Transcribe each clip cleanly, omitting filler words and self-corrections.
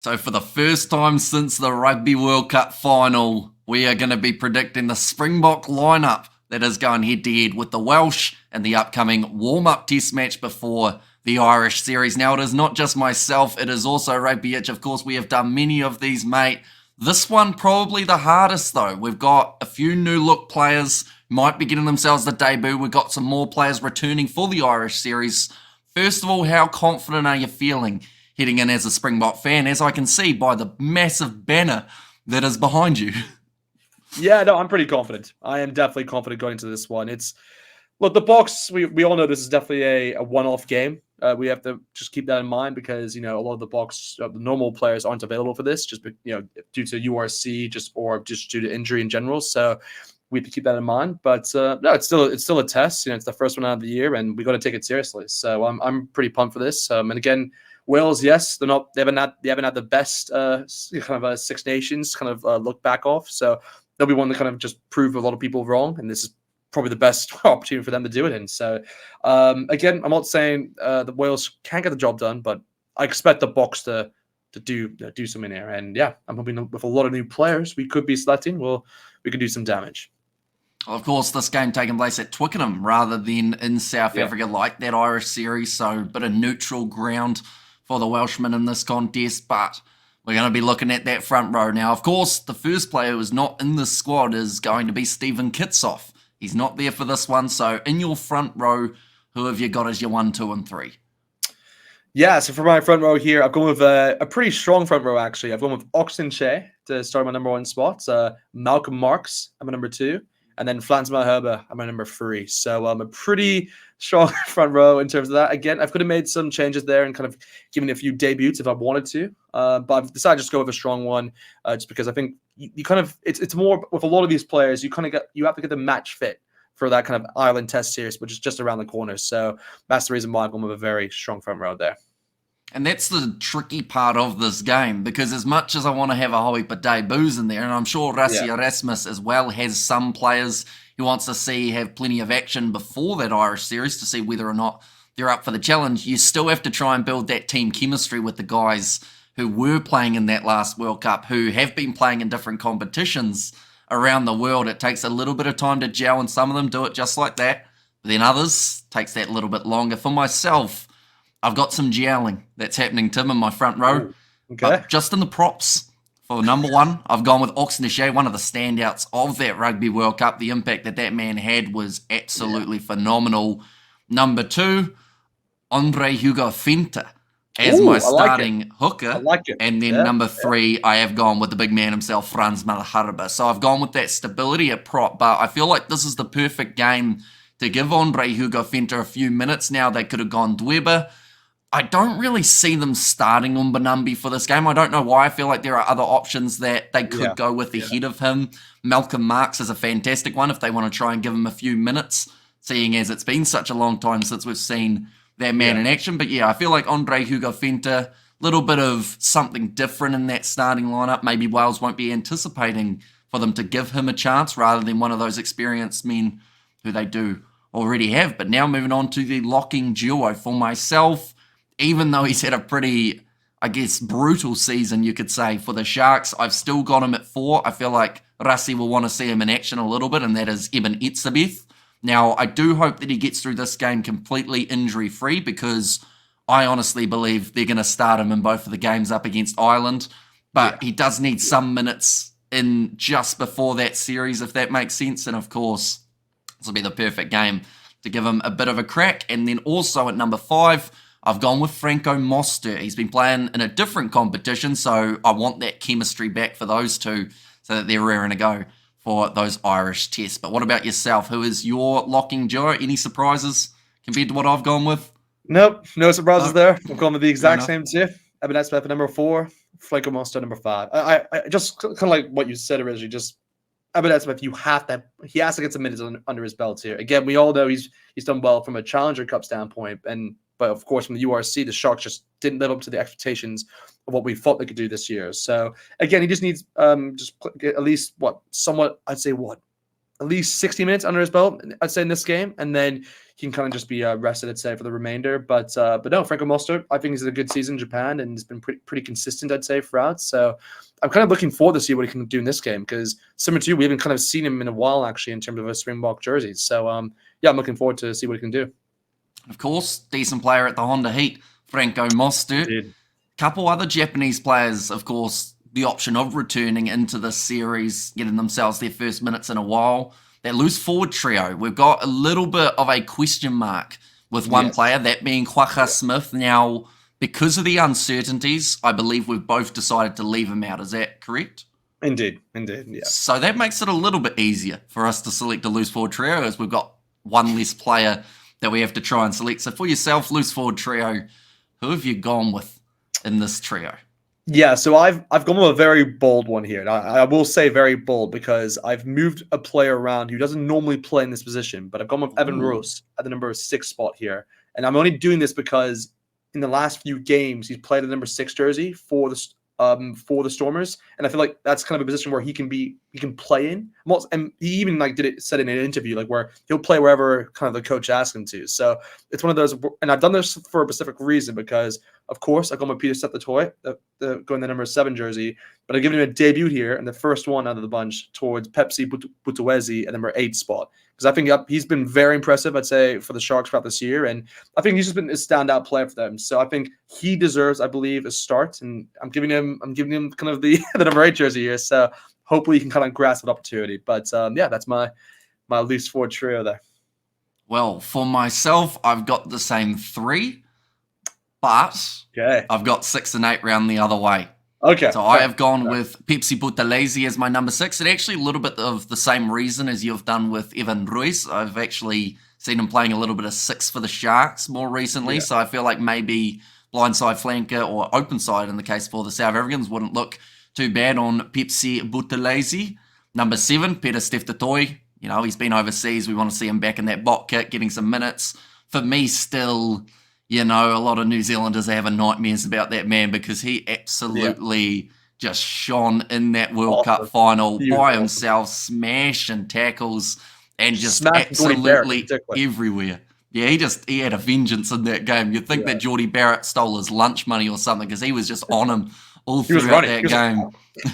So for the first time since the Rugby World Cup final, we are going to be predicting the Springbok lineup that is going head-to-head with the Welsh in the upcoming warm-up test match before the Irish series. Now, it is not just myself, it is also Rugbyitch. Of course, we have done many of these, mate. This one probably the hardest, though. We've got a few new-look players, might be getting themselves the debut. We've got some more players returning for the Irish series. First of all, how confident are you feeling heading in as a Springbok fan, as I can see by the massive banner that is behind you? Yeah, no, I'm pretty confident. I am definitely confident going into this one. Look, the Boks, we all know this is definitely a one-off game. We have to just keep that in mind because, a lot of the Boks, the normal players aren't available for this just, due to URC or just due to injury in general. So we have to keep that in mind. But no, it's still a test. It's the first one out of the year, and we got to take it seriously. So I'm pretty pumped for this. And again, Wales, yes, they haven't had the best kind of Six Nations kind of look back off. So they'll be one to kind of just prove a lot of people wrong, and this is probably the best opportunity for them to do it in. So again, I'm not saying the Wales can't get the job done, but I expect the Boks to do something here. And yeah, I'm hoping with a lot of new players we could be selecting, we could do some damage. Of course, this game taking place at Twickenham rather than in South Africa like that Irish series, so a bit of neutral ground for the Welshmen in this contest, but we're going to be looking at that front row. Now, of course, the first player who's not in the squad is going to be Stephen Kitsoff. He's not there for this one, so in your front row, who have you got as your 1, 2, and 3? Yeah, so for my front row here, I've gone with a pretty strong front row, actually. I've gone with Oxen Che to start my number 1 spot, Malcolm Marks at my number 2, and then Frans Malherbe at my number 3. So a pretty strong front row in terms of that. Again, I could have made some changes there and kind of given a few debuts if I wanted to, but I've decided to just go with a strong one, just because I think you kind of it's more with a lot of these players, you have to get the match fit for that kind of Ireland Test series, which is just around the corner. So that's the reason why I've gone with a very strong front row there. And that's the tricky part of this game, because as much as I want to have a whole heap of debuts in there, and I'm sure Rassie Erasmus as well has some players he wants to see have plenty of action before that Irish series to see whether or not they're up for the challenge, you still have to try and build that team chemistry with the guys who were playing in that last World Cup, who have been playing in different competitions around the world. It takes a little bit of time to gel, and some of them do it just like that. But then others takes that little bit longer. For myself, I've got some gelling that's happening, Tim, in my front row. Ooh, okay. Just in the props. For number 1, I've gone with Oxenechet, one of the standouts of that Rugby World Cup. The impact that man had was absolutely phenomenal. Number 2, Andre Hugo Venter as my starting hooker. I like it. And then number 3, I have gone with the big man himself, Frans Malherbe. So I've gone with that stability at prop, but I feel like this is the perfect game to give Andre Hugo Venter a few minutes now. They could have gone Dweber. I don't really see them starting Mbonambi for this game. I don't know why. I feel like there are other options that they could go with ahead of him. Malcolm Marks is a fantastic one if they want to try and give him a few minutes, seeing as it's been such a long time since we've seen that man in action. But yeah, I feel like Andre Hugo Venter, a little bit of something different in that starting lineup. Maybe Wales won't be anticipating for them to give him a chance rather than one of those experienced men who they do already have. But now moving on to the locking duo for myself. Even though he's had a pretty, I guess, brutal season, you could say, for the Sharks, I've still got him at 4. I feel like Rassie will want to see him in action a little bit, and that is Eben Etzebeth. Now, I do hope that he gets through this game completely injury-free, because I honestly believe they're going to start him in both of the games up against Ireland, but he does need some minutes in just before that series, if that makes sense, and of course, this will be the perfect game to give him a bit of a crack. And then also at number 5, I've gone with Franco Moster. He's been playing in a different competition, so I want that chemistry back for those two so that they're raring to go for those Irish tests. But what about yourself? Who is your locking duo? Any surprises compared to what I've gone with? Nope, no surprises there. I've gone with the exact same too. Eben Etzebeth at number 4, Franco Moster number 5. I just kind of like what you said originally, just Eben Etzebeth, he has to get some minutes under his belt here. Again, we all know he's done well from a Challenger Cup standpoint, but of course, from the URC, the Sharks just didn't live up to the expectations of what we thought they could do this year. So again, he just needs at least somewhat, I'd say at least 60 minutes under his belt, I'd say, in this game, and then he can kind of just be rested, I'd say, for the remainder. But no, Franco Mostert, I think he's had a good season in Japan, and he's been pretty consistent, I'd say, throughout. So I'm kind of looking forward to see what he can do in this game, because similar to you, we haven't kind of seen him in a while, actually, in terms of a Springbok jersey. So yeah, I'm looking forward to see what he can do. Of course, decent player at the Honda Heat, Franco Mostert. Indeed. Couple other Japanese players, of course, the option of returning into this series, getting themselves their first minutes in a while. That loose forward trio, we've got a little bit of a question mark with one player, that being Quagga Smith. Now, because of the uncertainties, I believe we've both decided to leave him out. Is that correct? Indeed, yeah. So that makes it a little bit easier for us to select a loose forward trio, as we've got one less player that we have to try and select. So for yourself, loose forward trio, who have you gone with in this trio? Yeah, so I've gone with a very bold one here. And I will say very bold, because I've moved a player around who doesn't normally play in this position, but I've gone with Evan Roos at the number 6 spot here. And I'm only doing this because in the last few games, he's played the number 6 jersey for the Stormers, and I feel like that's kind of a position where he can play in. And he even said in an interview where he'll play wherever kind of the coach asks him to. So it's one of those, and I've done this for a specific reason, because of course I've gone with Peter Septitoy, going the number 7 jersey, but I've given him a debut here and the first one out of the bunch towards Pepsi Butawezi at number 8 spot, because I think he's been very impressive, I'd say, for the Sharks throughout this year, and I think he's just been a standout player for them. So I think he deserves, I believe, a start, and I'm giving him kind of the number 8 jersey here. So hopefully he can kind of grasp that opportunity. But yeah, that's my loose forward trio there. Well, for myself, I've got the same 3, but I've got 6 and 8 round the other way. Okay. So I have gone with Pepsi Butawezi as my number 6. And actually a little bit of the same reason as you've done with Evan Ruiz. I've actually seen him playing a little bit of 6 for the Sharks more recently. Yeah. So I feel like maybe blindside flanker or open side in the case for the South Africans wouldn't look too bad on Pepsi Butawezi. Number 7, Peter Septitoy. You know, he's been overseas. We want to see him back in that bot kit, getting some minutes. For me, still, you know, a lot of New Zealanders are having nightmares about that man, because he absolutely just shone in that World Cup final by himself, smashing tackles and just absolutely everywhere. Yeah, he had a vengeance in that game. You'd think that Geordie Barrett stole his lunch money or something, because he was just on him all throughout that game.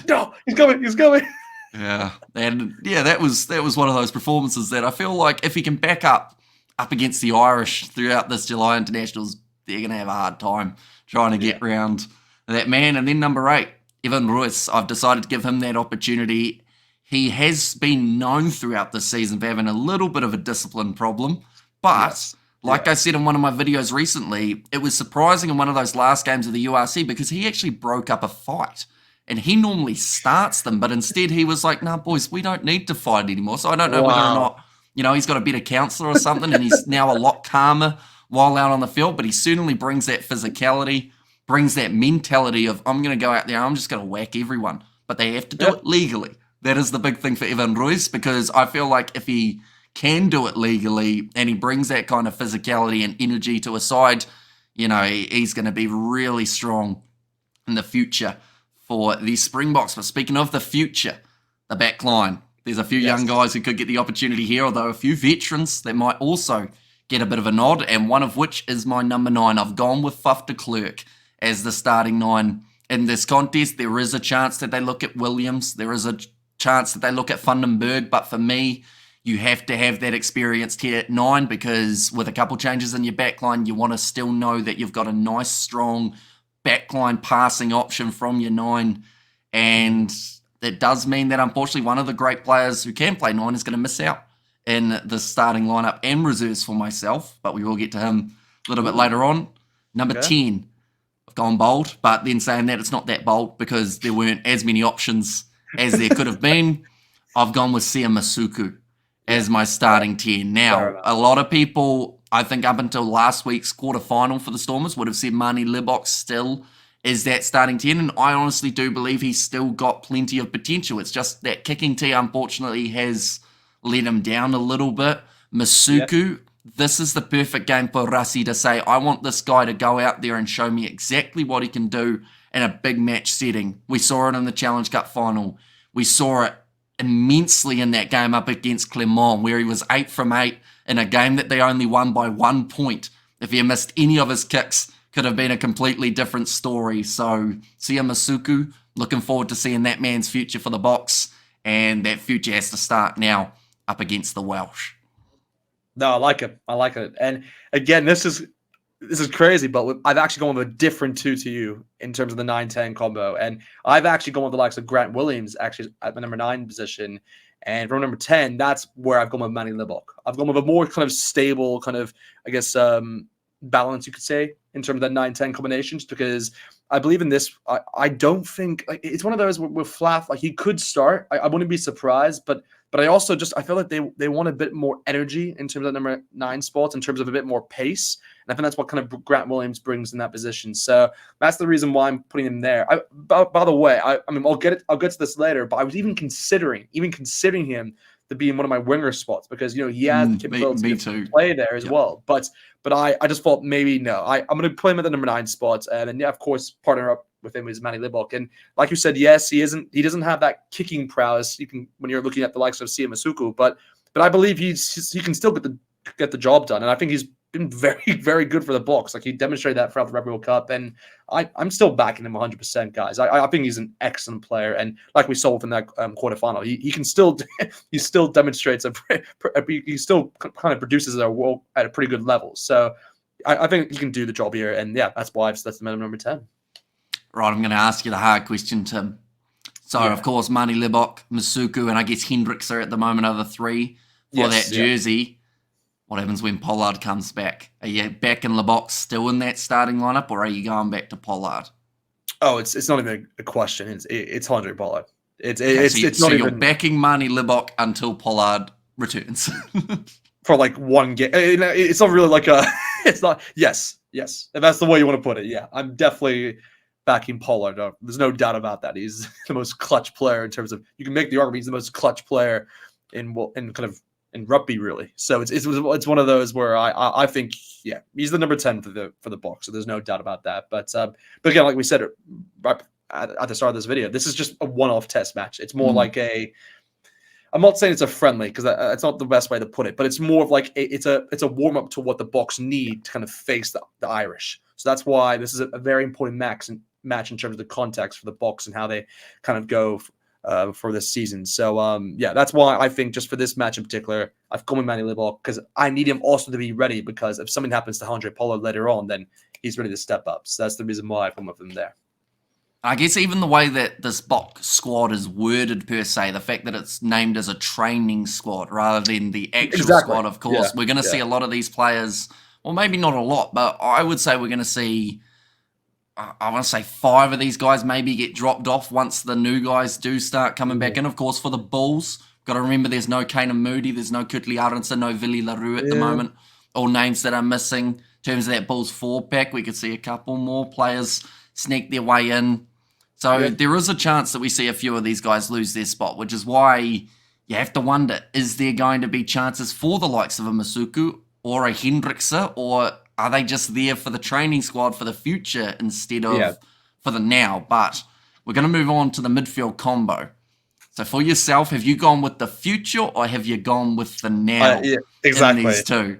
No, he's coming. Yeah, and yeah, that was one of those performances that I feel like if he can back up against the Irish throughout this July internationals, they're going to have a hard time trying to get round that man. And then number 8, Evan Ruiz. I've decided to give him that opportunity. He has been known throughout this season for having a little bit of a discipline problem, but I said in one of my videos recently, it was surprising in one of those last games of the URC, because he actually broke up a fight. And he normally starts them, but instead he was like, nah, boys, we don't need to fight anymore. So I don't know whether or not, you know, he's got a better counselor or something, and he's now a lot calmer while out on the field, but he certainly brings that physicality, brings that mentality of, I'm going to go out there, I'm just going to whack everyone. But they have to do it legally. That is the big thing for Evan Ruiz, because I feel like if he can do it legally and he brings that kind of physicality and energy to a side, you know, he's going to be really strong in the future for the Springboks. But speaking of the future, the back line, there's a few young guys who could get the opportunity here, although a few veterans that might also get a bit of a nod, and one of which is my number 9. I've gone with Faf de Klerk as the starting 9 in this contest. There is a chance that they look at Williams. There is a chance that they look at Vandenberg, but for me, you have to have that experienced here at 9, because with a couple changes in your backline, you want to still know that you've got a nice, strong backline passing option from your 9, and that does mean that unfortunately one of the great players who can play 9 is going to miss out in the starting lineup and reserves for myself, but we will get to him a little bit later on. Number 10, I've gone bold, but then saying that, it's not that bold because there weren't as many options as there could have been. I've gone with Sia Masuku as my starting 10. Now, a lot of people, I think up until last week's quarterfinal for the Stormers, would have said Mani Libbok still is that starting 10, and I honestly do believe he's still got plenty of potential. It's just that kicking tee, unfortunately, has let him down a little bit. Masuku, this is the perfect game for Rassi to say, I want this guy to go out there and show me exactly what he can do in a big match setting. We saw it in the Challenge Cup final. We saw it immensely in that game up against Clermont, where he was 8 from 8 in a game that they only won by 1 point. If he missed any of his kicks, could have been a completely different story. So, Sia Masuku, looking forward to seeing that man's future for the Boks, and that future has to start now up against the Welsh. No, I like it. I like it. And again, this is crazy, but I've actually gone with a different 2 to you in terms of the 9-10 combo. And I've actually gone with the likes of Grant Williams, actually at the number 9 position. And from number 10, that's where I've gone with Manny Libbok. I've gone with a more kind of stable, kind of, I guess, balance, you could say, in terms of the 9-10 combinations, because I believe in this. I don't think, like, it's one of those with Flaff, like, he could start. I wouldn't be surprised, but I also I feel like they want a bit more energy in terms of number 9 spots, in terms of a bit more pace. And I think that's what kind of Grant Williams brings in that position. So that's the reason why I'm putting him there. By the way, I mean, I'll get to this later, but I was even considering him to be in one of my winger spots, because he has the capability to play there as well. But I just thought maybe no. I'm going to play him at the number 9 spot, and then of course partner up with him is Manny Libbok. And like you said, yes, he doesn't have that kicking prowess when you're looking at the likes of Sia Masuku, but I believe he can still get the job done, and I think he's been very, very good for the Boks. Like, he demonstrated that throughout the Rugby World Cup, and I'm still backing him 100%, guys. I think he's an excellent player, and like we saw within that quarterfinal, he can still he still demonstrates he still kind of produces at a pretty good level. So I think he can do the job here, and yeah, that's why that's the number 10. Right, I'm going to ask you the hard question, Tim. So, of course, Manny Libbok, Masuku, and I guess Hendricks are at the moment are the 3 for that jersey. Yeah. What happens when Pollard comes back? Are you back in Libbok still in that starting lineup, or are you going back to Pollard? Oh, it's not even a question. It's Andre Pollard. It's so not you're even backing Manny Libbok until Pollard returns for like one game. It's not really like a. It's not. Yes. If that's the way you want to put it. Yeah, I'm definitely backing Pollard. There's no doubt about that. He's the most clutch player in terms of, you can make the argument he's the most clutch player in rugby, really. So it's one of those where I think, yeah, he's the number 10 for the Boks. So there's no doubt about that. But again, like we said right at the start of this video, this is just a one-off test match. It's more like I'm not saying it's a friendly, because that's not the best way to put it, but it's more of like it's a warm up to what the Boks need to kind of face the Irish. So that's why this is a very important match in terms of the context for the Boks and how they kind of go for this season. So yeah, that's why I think just for this match in particular, I've gone with Manny Libbok, because I need him also to be ready, because if something happens to Andre Pollard later on, then he's ready to step up. So that's the reason why I've gone with him there. I guess even the way that this Boks squad is worded per se, the fact that it's named as a training squad rather than the actual squad, of course, we're going to see a lot of these players, well, maybe not a lot, but I would say we're going to see, I want to say 5 of these guys maybe get dropped off once the new guys do start coming back in. Of course, for the Bulls, got to remember there's no Kanan Moody, there's no Kutli Aronson, no Vili LaRue at the moment. All names that are missing. In terms of that Bulls 4-pack, we could see a couple more players sneak their way in. So there is a chance that we see a few of these guys lose their spot, which is why you have to wonder, is there going to be chances for the likes of a Masuku or a Hendrickse, or are they just there for the training squad for the future instead of for the now? But we're going to move on to the midfield combo. So for yourself, have you gone with the future, or have you gone with the now exactly. in these two?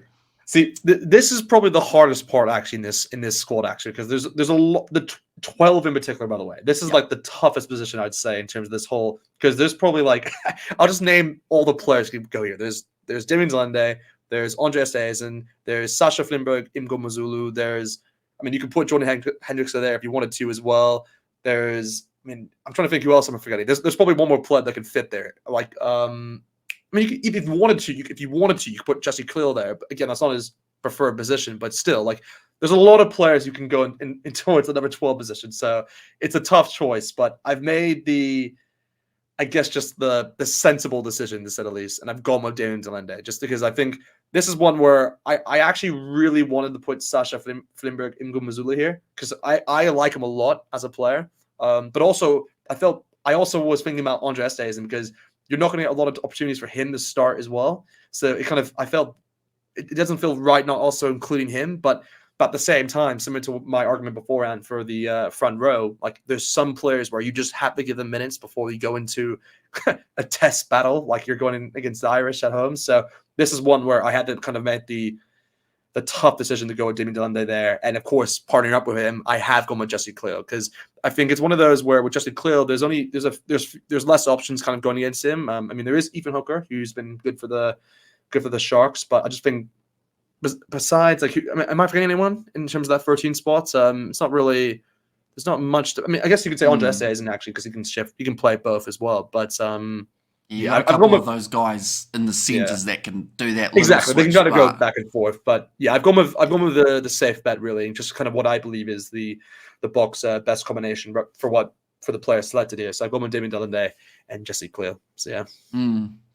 See, this is probably the hardest part actually in this squad, actually, because there's a lot, the 12 in particular, by the way. This is like the toughest position, I'd say, in terms of this whole, because there's probably like, I'll just name all the players who go here. There's Damien Zalende, there's Andre Esterhuizen, there's Sasha Flimberg, Imgo Mazulu, you could put Jordan Hendrickse there if you wanted to as well. I'm trying to think who else I'm forgetting. There's probably one more player that could fit there. Like, if you wanted to, you could put Jesse Cleal there. But again, that's not his preferred position. But still, like, there's a lot of players you can go in towards the number 12 position. So it's a tough choice. But I've made the sensible decision, to say the least. And I've gone with Damien Zalende, just because I think this is one where I actually really wanted to put Sasha Flimberg, Imgo Mazulu here, because I like him a lot as a player. But also, I also was thinking about Andre Esterhuizen, because you're not going to get a lot of opportunities for him to start as well. So I felt it doesn't feel right not also including him. But But at the same time, similar to my argument beforehand for the front row, like there's some players where you just have to give them minutes before you go into a test battle, like you're going in against the Irish at home. So this is one where I had to kind of make the tough decision to go with Damien Delunde there. And of course, partnering up with him, I have gone with Jesse Cleal because I think it's one of those where with Jesse Cleal, there's less options kind of going against him. I mean, there is Ethan Hooker, who's been good for the Sharks, but I just think besides, like, am I forgetting anyone in terms of that 13 spots? It's not really. There's not much. I mean, I guess you could say Andre Esse isn't actually because he can shift. He can play both as well. But a couple of those guys in the centres that can do that. Exactly, they can kind of go back and forth. But yeah, I've gone with the safe bet really, just kind of what I believe is the Boks best combination for the players selected here. So I've gone with Damien Delunde and Jesse Cleal. So yeah.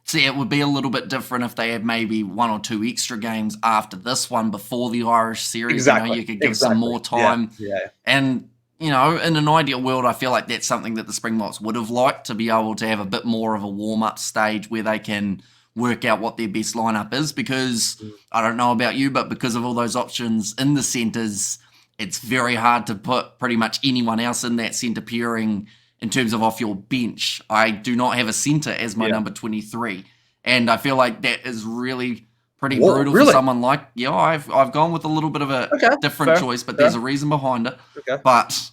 See, it would be a little bit different if they had maybe 1 or 2 extra games after this one before the Irish series. Exactly. You could give some more time. Yeah. And, in an ideal world, I feel like that's something that the Springboks would have liked, to be able to have a bit more of a warm-up stage where they can work out what their best lineup is, because I don't know about you, but because of all those options in the centres, it's very hard to put pretty much anyone else in that centre pairing in terms of off your bench. I do not have a centre as my number 23. And I feel like that is really pretty brutal for someone like... Yeah, I've gone with a little bit of a different choice, but there's a reason behind it. Okay. But,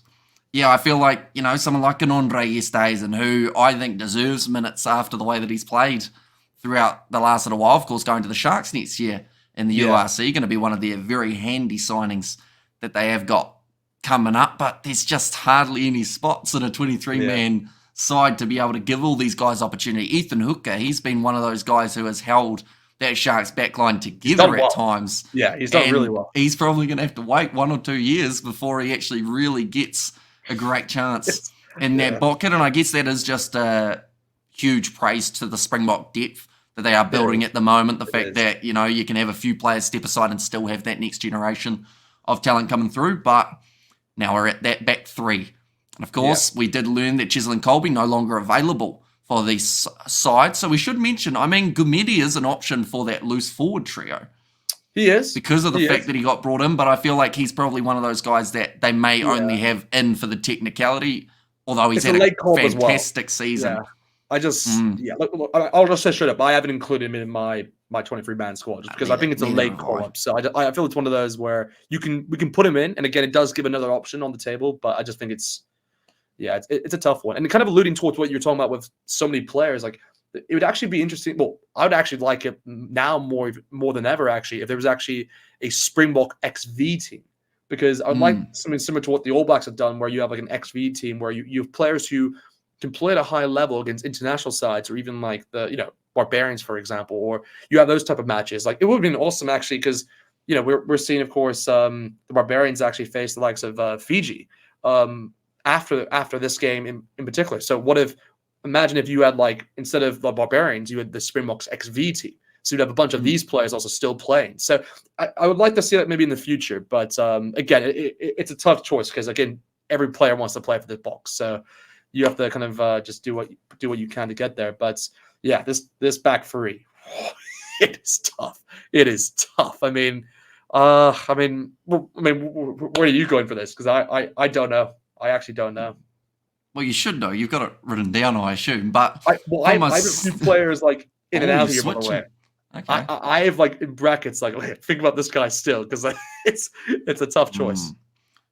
yeah, I feel like, someone like an Andre Esterhuizen, who I think deserves minutes after the way that he's played throughout the last little while. Of course, going to the Sharks next year in the URC, going to be one of their very handy signings that they have got coming up, but there's just hardly any spots in a 23-man side to be able to give all these guys opportunity. Ethan Hooker, he's been one of those guys who has held that Sharks backline together at times. Yeah, he's done really well. He's probably going to have to wait 1 or 2 years before he actually really gets a great chance in that bucket, and I guess that is just a huge praise to the Springbok depth that they are building at the moment. The fact that, you can have a few players step aside and still have that next generation of talent coming through, but now we're at that back three. And of course, we did learn that Cheslin Colby no longer available for this side. So we should mention, Gumedi is an option for that loose forward trio. He is. Because of the fact that he got brought in, but I feel like he's probably one of those guys that they may only have in for the technicality, although he's had a fantastic season. Yeah. I just, look, I'll just say straight up, I haven't included him in my 23-man squad just because I think it's a late call-up. So I feel it's one of those where we can put him in, and again, it does give another option on the table, but I just think it's a tough one. And kind of alluding towards what you're talking about with so many players, like, it would actually be interesting. Well, I would actually like it now more than ever, actually, if there was actually a Springbok XV team, because I would like something similar to what the All Blacks have done, where you have like an XV team where you have players who can play at a high level against international sides, or even like the Barbarians, for example, or you have those type of matches. Like, it would have been awesome actually, because we're seeing, of course, the Barbarians actually face the likes of Fiji after this game in particular. So imagine if you had, like, instead of the Barbarians, you had the Springboks XV team. So you'd have a bunch of these players also still playing. So I would like to see that maybe in the future. But again, it's a tough choice because, again, every player wants to play for the Boks. So you have to kind of just do what you can to get there. But yeah, this back three, it is tough. It is tough. Where are you going for this? Because I don't know. I actually don't know. Well, you should know. You've got it written down, I assume. But I have a few players like in and out here, by the way. Okay. I have, like, in brackets, like, okay, think about this guy still, because it's a tough choice.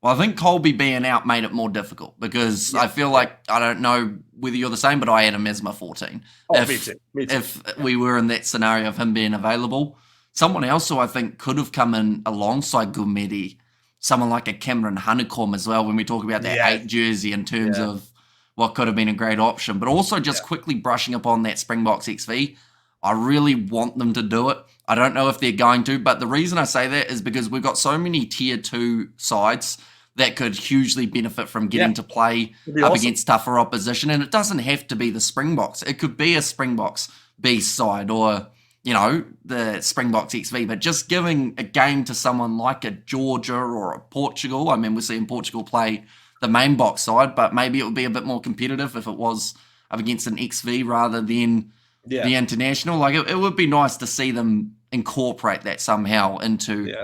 Well, I think Colby being out made it more difficult, because I feel like, I don't know whether you're the same, but I had him as my 14. Oh, me too. If we were in that scenario of him being available, someone else who I think could have come in alongside Gumedi, someone like a Cameron Honeycomb as well, when we talk about that 8 jersey in terms of what could have been a great option. But also just quickly brushing up on that Springboks XV, I really want them to do it. I don't know if they're going to, but the reason I say that is because we've got so many tier 2 sides that could husely benefit from getting to play up against tougher opposition. And it doesn't have to be the Springboks. It could be a Springboks B side or, the Springboks XV, but just giving a game to someone like a Georgia or a Portugal. We're seeing Portugal play the main box side, but maybe it would be a bit more competitive if it was up against an XV rather than the international. Like, it would be nice to see them incorporate that somehow into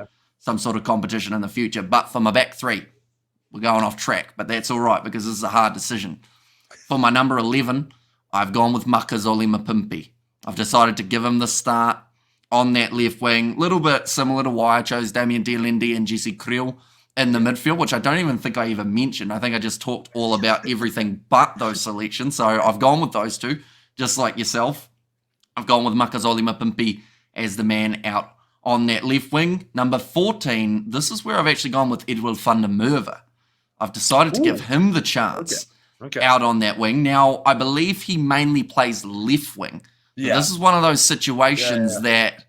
some sort of competition in the future. But for my back three, we're going off track, but that's all right because this is a hard decision. For my number 11, I've gone with Makazole Mapimpi. I've decided to give him the start on that left wing. Little bit similar to why I chose Damien Dielendi and Jesse Kriel in the midfield, which I don't even think I even mentioned. I think I just talked all about everything but those selections. So I've gone with those two, just like yourself. I've gone with Makazole Mapimpi as the man out on that left wing. Number 14, this is where I've actually gone with Edward van der Merwe. I've decided to give him the chance out on that wing. Now, I believe he mainly plays left wing. Yeah. This is one of those situations that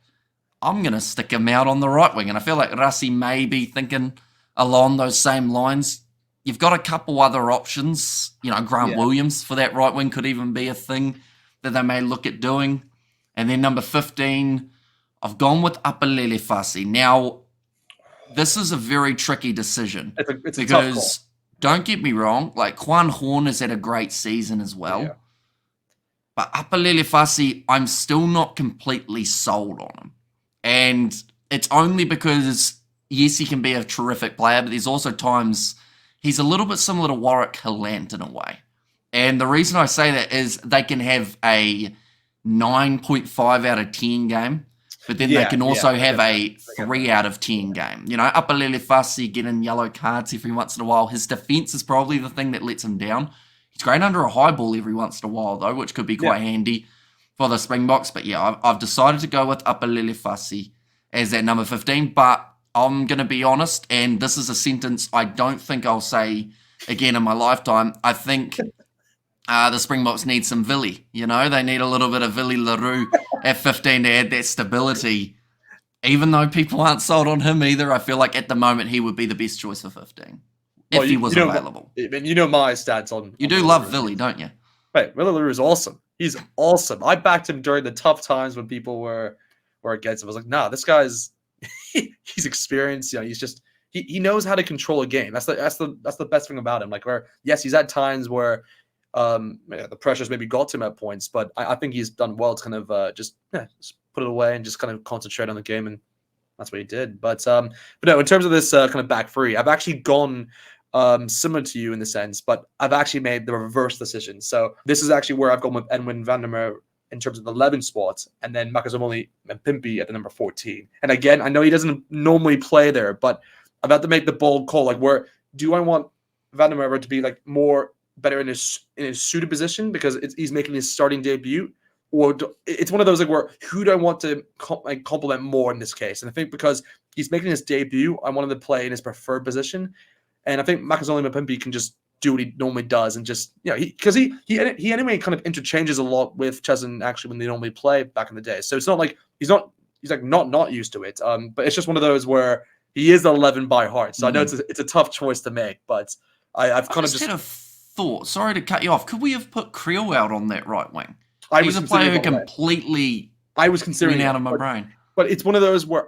I'm going to stick him out on the right wing. And I feel like Rassi may be thinking along those same lines. You've got a couple other options. Grant Williams for that right wing could even be a thing that they may look at doing. And then number 15, I've gone with Apalele Fasi. Now, this is a very tricky decision. It's a tough call. Don't get me wrong, like Juan Horn has had a great season as well. Yeah. But Apalele Fasi, I'm still not completely sold on him. And it's only because, yes, he can be a terrific player, but there's also times he's a little bit similar to Warwick Hillant in a way. And the reason I say that is they can have a 9.5 out of 10 game, but then they can also have a 3 out of 10 game. Apalele Fasi getting yellow cards every once in a while. His defense is probably the thing that lets him down. He's great under a high ball every once in a while, though, which could be quite handy for the Springboks. But I've decided to go with Apalele Fasi as that number 15. But I'm going to be honest, and this is a sentence I don't think I'll say again in my lifetime. I think the Springboks need some Villy. They need a little bit of Villy Leroux at 15 to add that stability. Even though people aren't sold on him either, I feel like at the moment he would be the best choice for 15. If he was available. My stats on... You do love Villy, don't you? Right, Villy Leroux is awesome. He's awesome. I backed him during the tough times when people were against him. I was like, nah, this guy's... he's experienced. He's just... He knows how to control a game. That's the best thing about him. Like, he's had times where the pressure's maybe got to him at points, but I think he's done well to kind of just put it away and just kind of concentrate on the game, and that's what he did. But no, in terms of this kind of back three, I've actually gone similar to you in the sense, but I've actually made the reverse decision. So this is actually where I've gone with Edwin van der Merwe in terms of the 11 spots, and then Makazole Mapimpi at the number 14. And again, I know he doesn't normally play there, but I've had to make the bold call. Like, where do I want van der Merwe to be like more better in his suited position because he's making his starting debut, or it's one of those like where who do I want to complement more in this case? And I think because he's making his debut, I want him to play in his preferred position, and I think Makazole Mapimpi can just do what he normally does and just because he anyway kind of interchanges a lot with Chesson actually when they normally play back in the day. So it's not like he's not used to it. But it's just one of those where he is 11 by heart. So I know it's a tough choice to make, but I've kind of just had a thought. Sorry to cut you off. Could we have put Kriel out on that right wing? He's a player who completely went out of my brain. But it's one of those where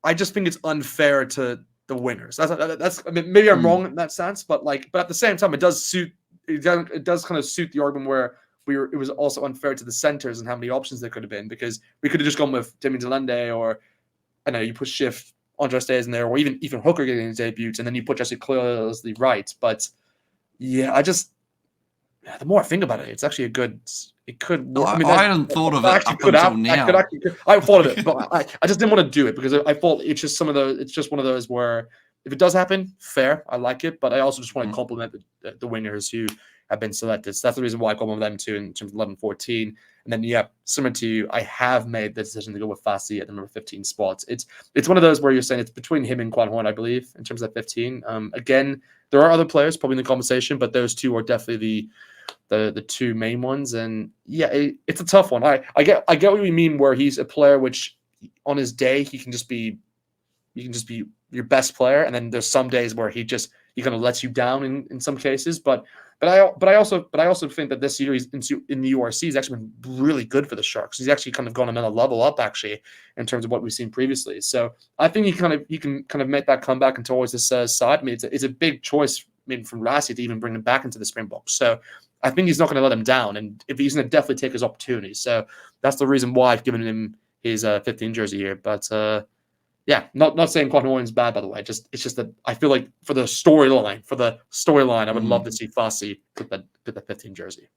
I just think it's unfair to the wingers. That's I mean, maybe I'm wrong in that sense, but at the same time, it does kind of suit the argument where it was also unfair to the centers and how many options there could have been, because we could have just gone with Damien Dielendi, or I know you put Schiff, Andres Days in there, or even Hooker getting his debut, and then you put Jesse Kriel as the right. But yeah, the more I think about it, it's actually it could work. I hadn't thought of it up until now. I thought of it, but I just didn't want to do it because I thought it's just one of those where if it does happen, fair, I like it, but I also just want to compliment the wingers who have been selected. So that's the reason why I got one of them too in terms of 11, 14. And then, similar to you, I have made the decision to go with Fasi at the number 15 spots. It's one of those where you're saying it's between him and Quan Horn, I believe, in terms of 15. Again, there are other players probably in the conversation, but those two are definitely the two main ones. And it's a tough one. I get what you mean, where he's a player which on his day he can just be your best player, and then there's some days where he kind of lets you down in some cases. But I also think that this year he's in the URC he's actually been really good for the Sharks. He's actually kind of gone another level up actually in terms of what we've seen previously. So I think he can kind of make that comeback and towards this side. I mean, it's a big choice from Rassi to even bring him back into the Springboks. So I think he's not going to let him down, and if he's going to definitely take his opportunity. So that's the reason why I've given him his 15 jersey here. But Yeah, not saying Quentin Williams bad, by the way. It's just that I feel like for the storyline, I would love to see Fassi put the 15 jersey.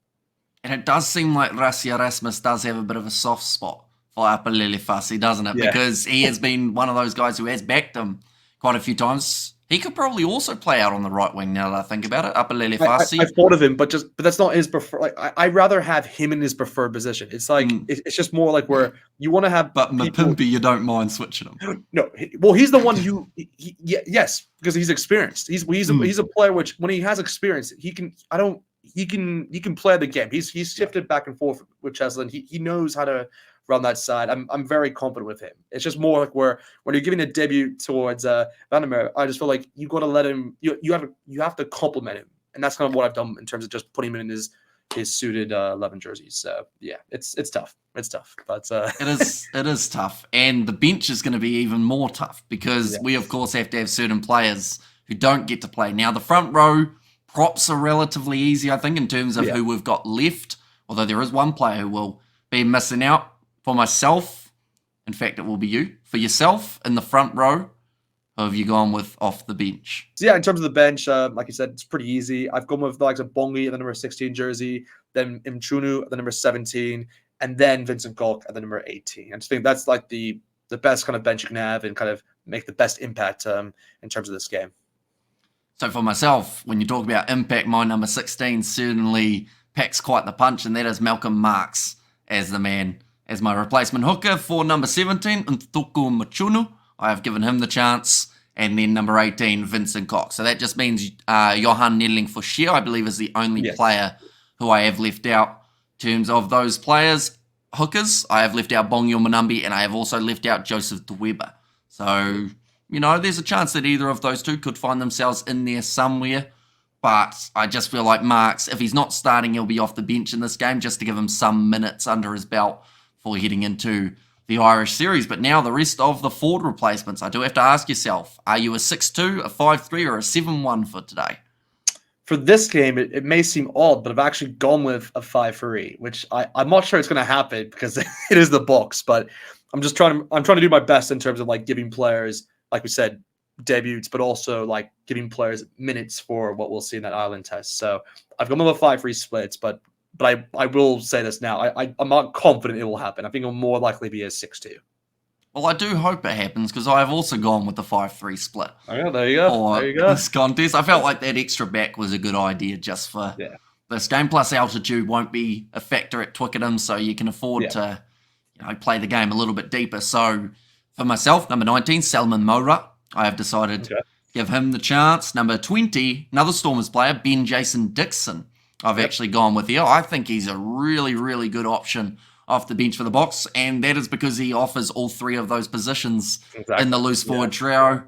And it does seem like Rassi Erasmus does have a bit of a soft spot for Apalele Fassi, doesn't it? Yeah. Because he has been one of those guys who has backed him quite a few times. He could probably also play out on the right wing now that I think about it. Apalele Fassi. I've thought of him, but that's not his preferred. Like I'd rather have him in his preferred position. It's like it's just more like where you want to have. But Mapimpi, you don't mind switching him. No, well, he's the one who. Yes, because he's experienced. He's a player which when he has experience, he can. He can play the game. He's shifted back and forth with Cheslin. He knows how to run that side. I'm very confident with him. It's just more like where when you're giving a debut towards Vandermeer, I just feel like you got to let him. You have to compliment him, and that's kind of what I've done in terms of just putting him in his suited 11 jerseys. So yeah, it's tough. It's tough, but it is tough, and the bench is going to be even more tough because we of course have to have certain players who don't get to play. Now the front row props are relatively easy, I think, in terms of who we've got left. Although there is one player who will be missing out. For myself, in fact, it will be you. For yourself in the front row, who have you gone with off the bench? So yeah, in terms of the bench, like you said, it's pretty easy. I've gone with the likes of Bongi at the number 16 jersey, then Mchunu at the number 17, and then Vincent Gok at the number 18. I just think that's like the best kind of bench you can have and kind of make the best impact in terms of this game. So for myself, when you talk about impact, my number 16 certainly packs quite the punch, and that is Malcolm Marx as the man, as my replacement hooker for number 17, Ntuku Mchunu. I have given him the chance. And then number 18, Vincent Cox. So that just means Johan Nedling for Sheer, I believe, is the only player who I have left out. In terms of those players, hookers, I have left out Bongyo Manambi, and I have also left out Joseph De Weber. So, you know, there's a chance that either of those two could find themselves in there somewhere. But I just feel like Marks, if he's not starting, he'll be off the bench in this game just to give him some minutes under his belt before heading into the Irish series. But now the rest of the forward replacements, I do have to ask yourself, are you a 6-2, a 5-3, or a 7-1 for today? For this game, it may seem odd, but I've actually gone with a 5-3, which I'm not sure it's going to happen because it is the Boks. But I'm trying to do my best in terms of like giving players, like we said, debuts, but also like giving players minutes for what we'll see in that Ireland test. So I've gone with a 5-3 splits, but I will say this now. I'm not confident it will happen. I think it'll more likely be a 6-2. Well, I do hope it happens because I have also gone with the 5-3 split. Oh, yeah, there you go. For this contest. I felt like that extra back was a good idea just for this game. Plus, altitude won't be a factor at Twickenham, so you can afford to play the game a little bit deeper. So for myself, number 19, Salman Moura, I have decided to give him the chance. Number 20, another Stormers player, Ben Jason Dixon. I've actually gone with here. I think he's a really, really good option off the bench for the Boks, and that is because he offers all three of those positions in the loose forward trio.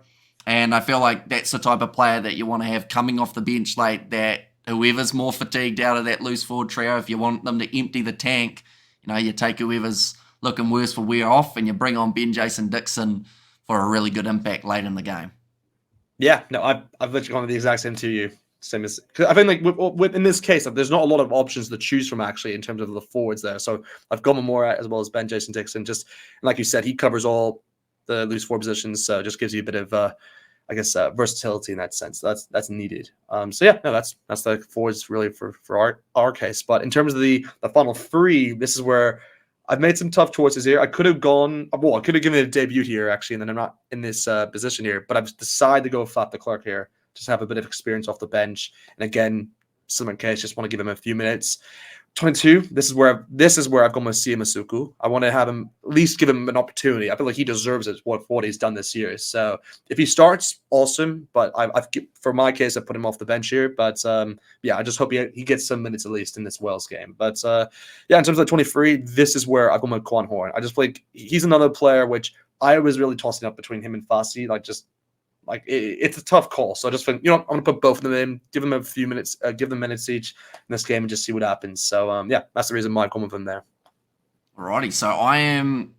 And I feel like that's the type of player that you want to have coming off the bench late, that whoever's more fatigued out of that loose forward trio, if you want them to empty the tank, you take whoever's looking worse for wear off and you bring on Ben Jason Dixon for a really good impact late in the game. Yeah, no, I've literally gone with the exact same to you. Same as, cause I think like in this case, there's not a lot of options to choose from actually in terms of the forwards there. So I've gone with Moura as well as Ben Jason Dixon. Just like you said, he covers all the loose forward positions, so just gives you a bit of versatility in that sense. That's needed. So yeah, no, that's the forwards really for our case. But in terms of the final three, this is where I've made some tough choices here. I could have given it a debut here actually, and then I'm not in this position here. But I've decided to go with Fat de Klerk here. Just have a bit of experience off the bench. And again, similar case, just want to give him a few minutes. 22, this is where I've gone with Sia Masuku. I want to have him, at least give him an opportunity. I feel like he deserves it for what he's done this year. So if he starts, awesome. But for my case, I put him off the bench here. But I just hope he gets some minutes at least in this Wales game. But in terms of the 23, this is where I've gone with Quan Horn. I just feel like he's another player which I was really tossing up between him and Fassi. It's a tough call. So I just think, I'm going to put both of them in, give them a few minutes, give them minutes each in this game and just see what happens. So, that's the reason why I come with them there. Alrighty. So I am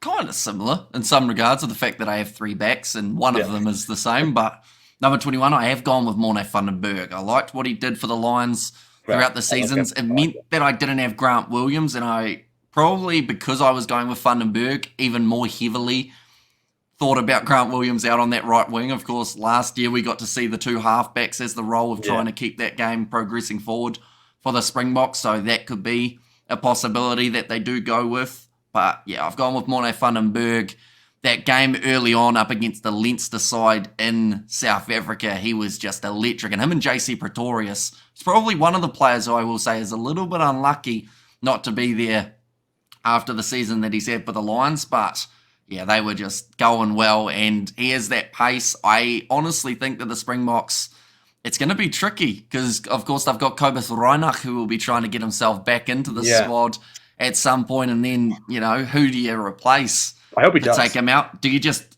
kind of similar in some regards to the fact that I have three backs and one of them is the same. But number 21, I have gone with Morne van den Berg. I liked what he did for the Lions throughout the seasons. It meant that I didn't have Grant Williams, and I probably, because I was going with van den Berg even more heavily, thought about Grant Williams out on that right wing. Of course, last year we got to see the two halfbacks as the role of trying to keep that game progressing forward for the Springboks, so that could be a possibility that they do go with. But yeah, I've gone with Morné van den Berg. That game early on up against the Leinster side in South Africa, he was just electric. And him and JC Pretorius, it's probably one of the players who I will say is a little bit unlucky not to be there after the season that he's had for the Lions. But yeah, they were just going well, and he has that pace. I honestly think that the Springboks, it's going to be tricky because, of course, they've got Kobus Reinach, who will be trying to get himself back into the squad at some point, and then, who do you replace? I hope he does. Take him out. Do you just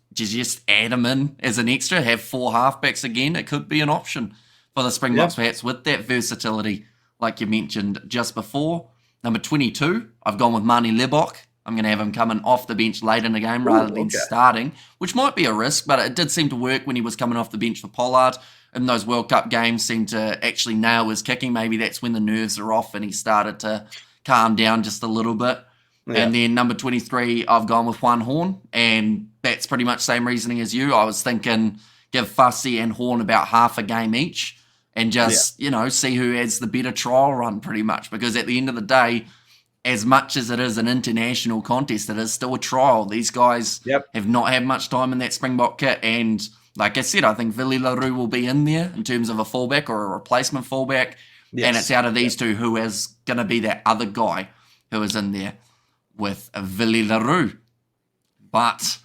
add him in as an extra, have four halfbacks again? It could be an option for the Springboks, perhaps, with that versatility, like you mentioned just before. Number 22, I've gone with Mani Lebok. I'm going to have him coming off the bench late in the game rather than starting, which might be a risk, but it did seem to work when he was coming off the bench for Pollard. In those World Cup games, seemed to actually nail his kicking. Maybe that's when the nerves are off and he started to calm down just a little bit. Yeah. And then number 23, I've gone with Juan Horn, and that's pretty much same reasoning as you. I was thinking give Fussy and Horn about half a game each and just, see who has the better trial run pretty much, because at the end of the day, as much as it is an international contest, it is still a trial. These guys have not had much time in that Springbok kit, and like I said, I think Willie Leroux will be in there in terms of a fullback or a replacement fullback, and it's out of these two who is going to be that other guy who is in there with Willie Leroux. But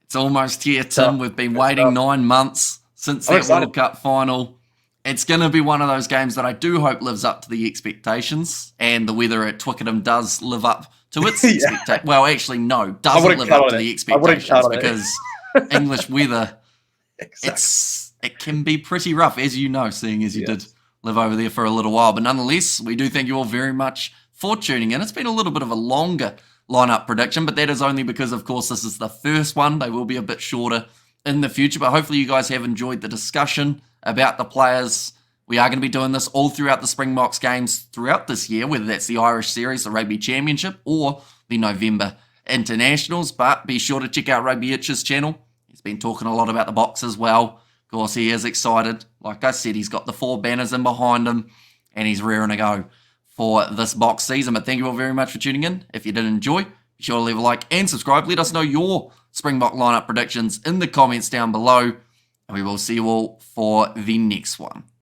it's almost here, Tim. We've been waiting 9 months since that World Cup final. It's going to be one of those games that I do hope lives up to the expectations, and the weather at Twickenham does live up to its expectations. Well, actually, no, doesn't live up to the expectations, because English weather, it can be pretty rough, as you know, seeing as you did live over there for a little while. But nonetheless, we do thank you all very much for tuning in. It's been a little bit of a longer lineup prediction, but that is only because, of course, this is the first one. They will be a bit shorter in the future, but hopefully you guys have enjoyed the discussion about the players. We are going to be doing this all throughout the Springboks games throughout this year, whether that's the Irish Series, the Rugby Championship, or the November Internationals. But be sure to check out Rugbyitch's channel. He's been talking a lot about the box as well. Of course, he is excited. Like I said, he's got the 4 banners in behind him, and he's rearing to go for this box season. But thank you all very much for tuning in. If you did enjoy, be sure to leave a like and subscribe. Let us know your Springbok lineup predictions in the comments down below, and we will see you all for the next one.